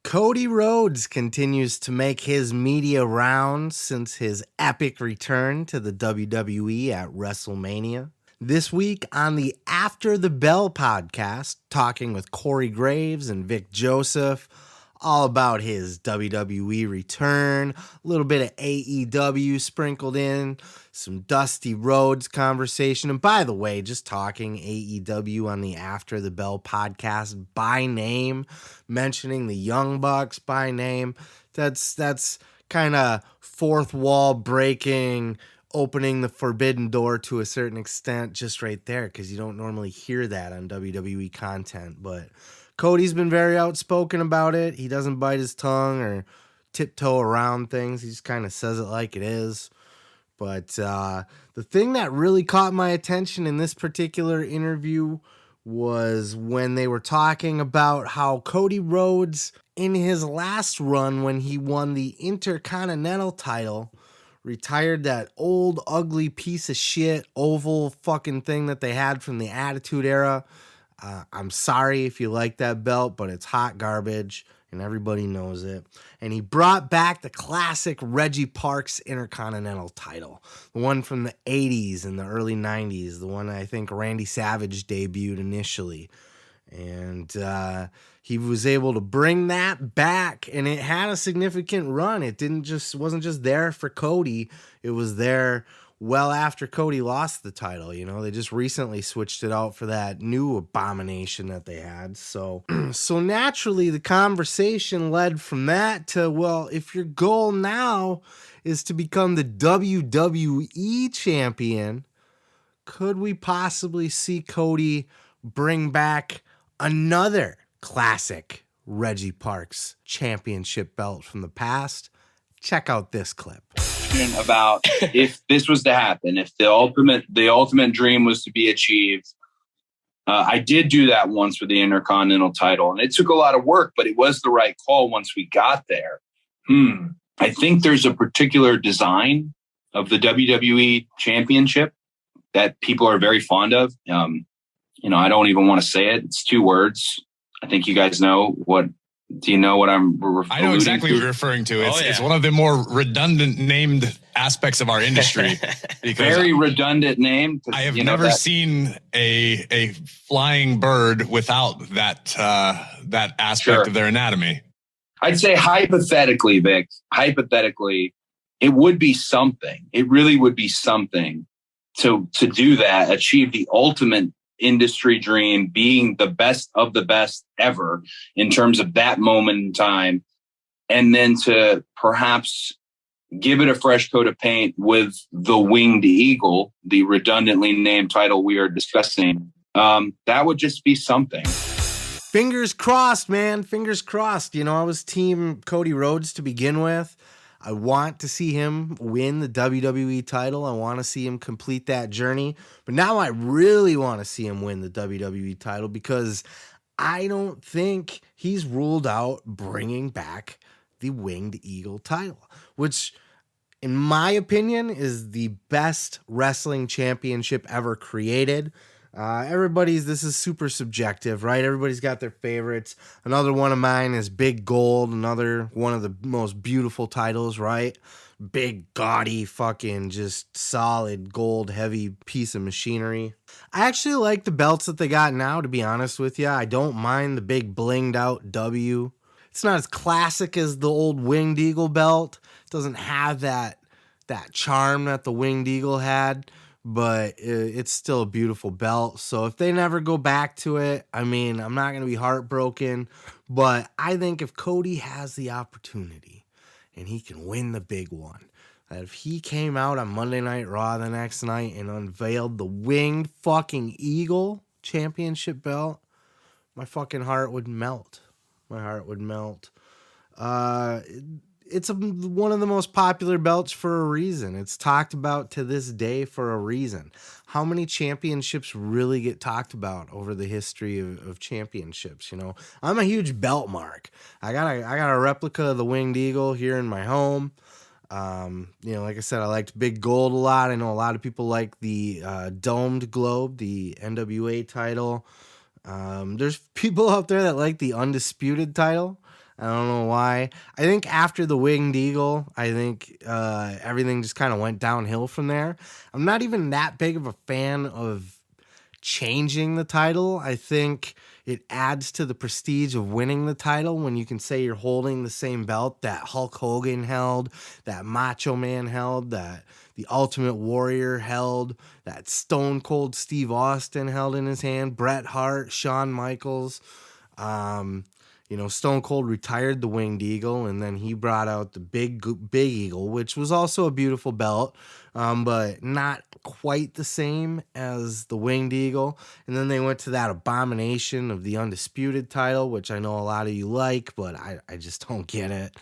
Cody Rhodes continues to make his media rounds since his epic return to the WWE at WrestleMania. This week on the After the Bell podcast, talking with Corey Graves and Vic Joseph, all about his WWE return, a little bit of AEW sprinkled in, some Dusty Rhodes conversation. And by the way, just talking AEW on the After the Bell podcast by name, mentioning the Young Bucks by name. That's kind of fourth wall breaking, opening the forbidden door to a certain extent just right there, because you don't normally hear that on WWE content. But Cody's been very outspoken about it. He doesn't bite his tongue or tiptoe around things. He just kind of says it like it is. But the thing that really caught my attention in this particular interview was when they were talking about how Cody Rhodes, in his last run when he won the intercontinental title, retired that old ugly piece of shit oval fucking thing that they had from the Attitude Era. I'm sorry if you like that belt, but it's hot garbage, and everybody knows it. And he brought back the classic Reggie Parks Intercontinental title, the one from the 80s and the early 90s, the one I think Randy Savage debuted initially. And he was able to bring that back, and it had a significant run. It wasn't just there for Cody. It was there well after Cody lost the title. You know, they just recently switched it out for that new abomination that they had. So naturally the conversation led from that to, well, if your goal now is to become the WWE champion, could we possibly see Cody bring back another classic Reggie Parks championship belt from the past? Check out this clip. About if this was to happen, if the ultimate dream was to be achieved. I did do that once with the Intercontinental title, and it took a lot of work, but it was the right call once we got there. I think there's a particular design of the WWE Championship that people are very fond of. I don't even want to say it. It's two words. I think you guys know what. Do you know what I'm referring to? I know exactly what you're referring to. It's one of the more redundant named aspects of our industry. Very redundant name. I have never seen a flying bird without that aspect of their anatomy. I'd say hypothetically, Vic, it would be something. It really would be something to do that, achieve the ultimate industry dream, being the best of the best ever in terms of that moment in time, and then to perhaps give it a fresh coat of paint with the Winged Eagle, the redundantly named title we are discussing. That would just be something. Fingers crossed, man. Fingers crossed. I was team Cody Rhodes to begin with. I want to see him win the WWE title. I want to see him complete that journey. But now I really want to see him win the WWE title, because I don't think he's ruled out bringing back the Winged Eagle title, which, in my opinion, is the best wrestling championship ever created. This is super subjective, right? Everybody's got their favorites. Another one of mine is Big Gold, another one of the most beautiful titles, right? Big, gaudy, fucking just solid gold, heavy piece of machinery. I actually like the belts that they got now, to be honest with you. I don't mind the big blinged out W. It's not as classic as the old Winged Eagle belt. It doesn't have that charm that the Winged Eagle had, but it's still a beautiful belt. So if they never go back to it, I'm not going to be heartbroken. But I think if Cody has the opportunity and he can win the big one, that if he came out on Monday Night Raw the next night and unveiled the Winged fucking Eagle championship belt, my fucking heart would melt. My heart would melt. It's one of the most popular belts for a reason. It's talked about to this day for a reason. How many championships really get talked about over the history of championships? I'm a huge belt mark. I got a replica of the Winged Eagle here in my home. Like I said, I liked Big Gold a lot. I know a lot of people like the Domed Globe, the NWA title. There's people out there that like the Undisputed title. I don't know why. I think after the Winged Eagle, I think everything just kind of went downhill from there. I'm not even that big of a fan of changing the title. I think it adds to the prestige of winning the title when you can say you're holding the same belt that Hulk Hogan held, that Macho Man held, that the Ultimate Warrior held, that Stone Cold Steve Austin held in his hand, Bret Hart, Shawn Michaels. Stone Cold retired the Winged Eagle, and then he brought out the Big Eagle, which was also a beautiful belt, but not quite the same as the Winged Eagle. And then they went to that abomination of the Undisputed title, which I know a lot of you like, but I just don't get it.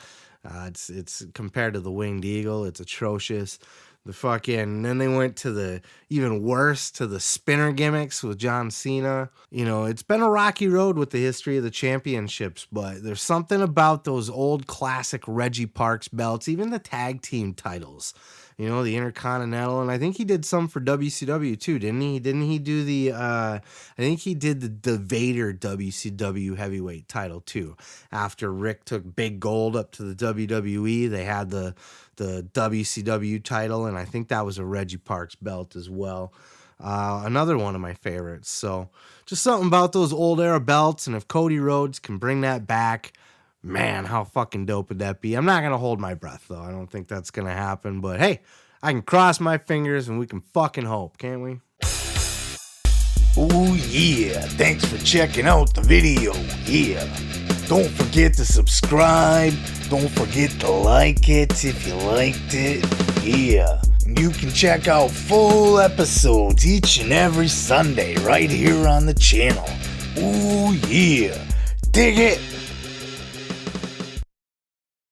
It's compared to the Winged Eagle, it's atrocious. Then they went to the even worse, to the spinner gimmicks with John Cena. It's been a rocky road with the history of the championships, but there's something about those old classic Reggie Parks belts, even the tag team titles, the Intercontinental. And I think he did some for WCW too, didn't he? Didn't he do I think he did the Vader WCW heavyweight title too. After Rick took Big Gold up to the WWE, they had the WCW title, and I think that was a Reggie Parks belt as well. Another one of my favorites. So just something about those old era belts, and if Cody Rhodes can bring that back, man, how fucking dope would that be? I'm not going to hold my breath, though. I don't think that's going to happen, but hey, I can cross my fingers and we can fucking hope, can't we? Oh yeah, thanks for checking out the video. Yeah, don't forget to subscribe. Don't forget to like it if you liked it. Yeah, and you can check out full episodes each and every Sunday right here on the channel. Oh yeah, dig it.